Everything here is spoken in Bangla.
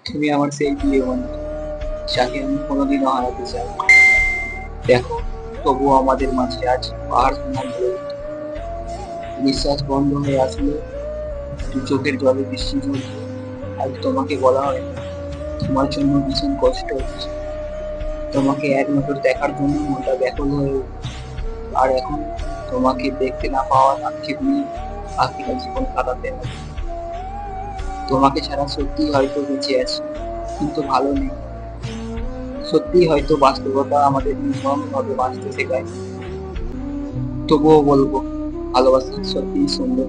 তুমি আমার সেই প্রিয় বন্ধু, যাকে আমি কোনোদিনও হারাতে চাই না। দেখো, তবুও আমাদের মাঝে আজ পাহাড় সমান দূরত্ব। নিঃশ্বাস বন্ধ হয়ে আসলে দু চোখের জলে বৃষ্টি ঝরছে। আজ তোমাকে বলা হয় তোমার জন্য ভীষণ কষ্ট হচ্ছে। তোমাকে এক নজর দেখার জন্য মনটা ব্যাকুল হয়ে উঠছে। আর এখন তোমাকে দেখতে না পাওয়ার আক্ষেপ নিয়ে বাকিটা জীবন কাটাতে হবে। তোমাকে ছাড়া সত্যিই হয়তো বেঁচে আছি, কিন্তু ভালো নেই। সত্যিই হয়তো বাস্তবতা আমাদের নির্মম ভাবে বাঁচতে শেখায়। তবুও বলবো, ভালোবাসা সত্যিই সুন্দর।